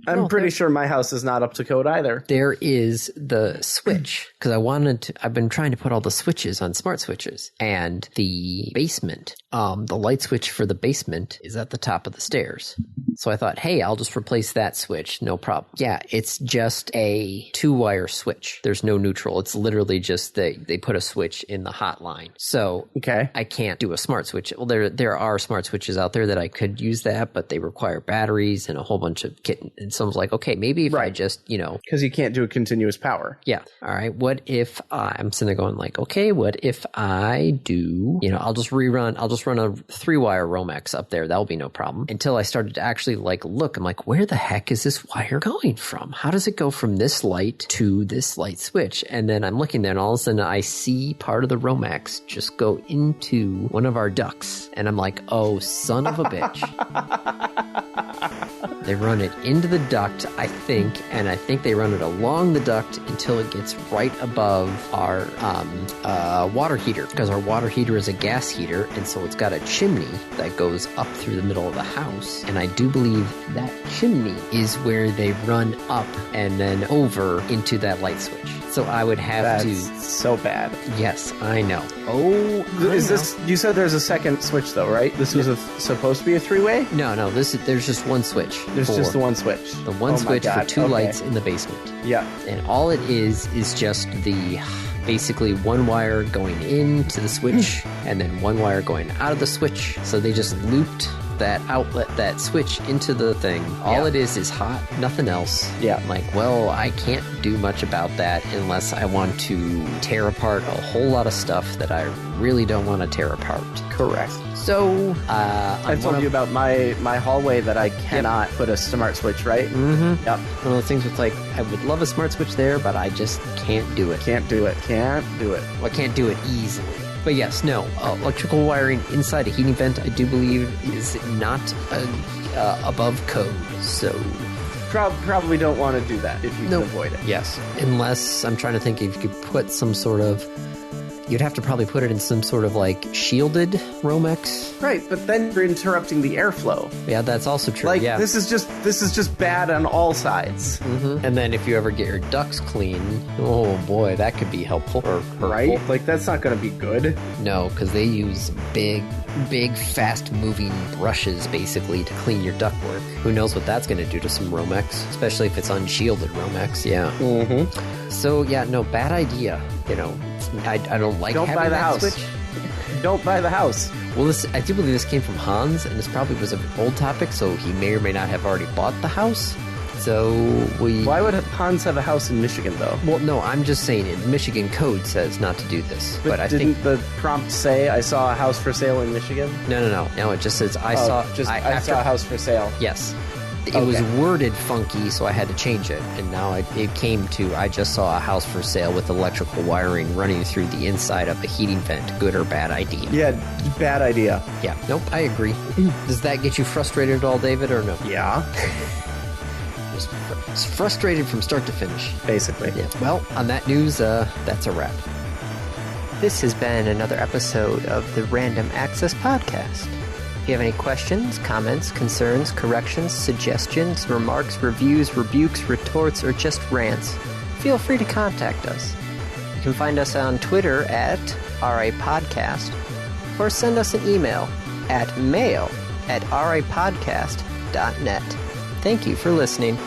I'm pretty sure my house is not up to code either. There is the switch, because I've been trying to put all the switches on smart switches, and the basement, the light switch for the basement is at the top of the stairs. So I thought, hey, I'll just replace that switch. No problem. Yeah, it's just a 2-wire switch. There's no neutral. It's literally just they put a switch in the hot line. So I can't do a smart switch. Well, there are smart switches out there that I could use that, but they require batteries and a whole bunch of kit. And so I was like, okay, maybe if I just, because you can't do a continuous power. Yeah. All right. What if I'm sitting there going like, okay, what if I do, I'll just run a 3-wire Romex up there. That'll be no problem. Until I started to actually look, I'm like, where the heck is this wire going from? How does it go from this light to this light switch? And then I'm looking there and all of a sudden I see part of the Romex just go into one of our ducts. And I'm like, oh, son of a bitch. They run it into the duct, I think, and I think they run it along the duct until it gets right above our water heater, because our water heater is a gas heater, and so it's got a chimney that goes up through the middle of the house, and I do believe that chimney is where they run up and then over into that light switch. So I would have to... That's so bad. Yes, I know. This? You said there's a second switch though, right? This was supposed to be a 3-way? No. There's just one switch. There's just the one switch. The one switch for 2 lights in the basement. Yeah. And all it is just basically one wire going into the switch and then one wire going out of the switch. So they just looped that outlet, that switch into the thing. All it is hot, nothing else. Yeah. I'm like, well, I can't do much about that unless I want to tear apart a whole lot of stuff that I really don't want to tear apart. Correct. So, I told you about my hallway that I cannot put a smart switch, right? Mm-hmm. Yep. One of those things with I would love a smart switch there, but I just can't do it. Can't do it. Well, I can't do it easily. But yes, no, electrical wiring inside a heating vent, I do believe, is not above code. So probably don't want to do that if you can avoid it. Yes, unless I'm trying to think if you could put some sort of... You'd have to probably put it in some sort of shielded Romex. Right, but then you're interrupting the airflow. Yeah, that's also true. This is just bad on all sides. Mm-hmm. And then if you ever get your ducts clean, oh boy, that could be helpful or hurtful. Right? That's not going to be good. No, because they use big, fast-moving brushes basically to clean your ductwork. Who knows what that's going to do to some Romex, especially if it's unshielded Romex. Yeah. Mm-hmm. So yeah, no, bad idea. I don't like having buy the that house. switch. Don't buy the house. Well, I do believe this came from Hans, and this probably was an old topic, so he may or may not have already bought the house. So Why would Hans have a house in Michigan, though? Well, no, I'm just saying Michigan code says not to do this. But I didn't the prompt say, I saw a house for sale in Michigan? No. No, it just says, I saw a house for sale. Yes. It was worded funky, so I had to change it. And now it came to, I just saw a house for sale with electrical wiring running through the inside of a heating vent. Good or bad idea? Yeah, bad idea. Yeah, nope, I agree. Does that get you frustrated at all, David, or no? Yeah. It's frustrated from start to finish. Basically. Yeah. Well, on that news, that's a wrap. This has been another episode of the Random Access Podcast. If you have any questions, comments, concerns, corrections, suggestions, remarks, reviews, rebukes, retorts, or just rants, feel free to contact us. You can find us on Twitter at RAPodcast, or send us an email at mail@rapodcast.net. Thank you for listening.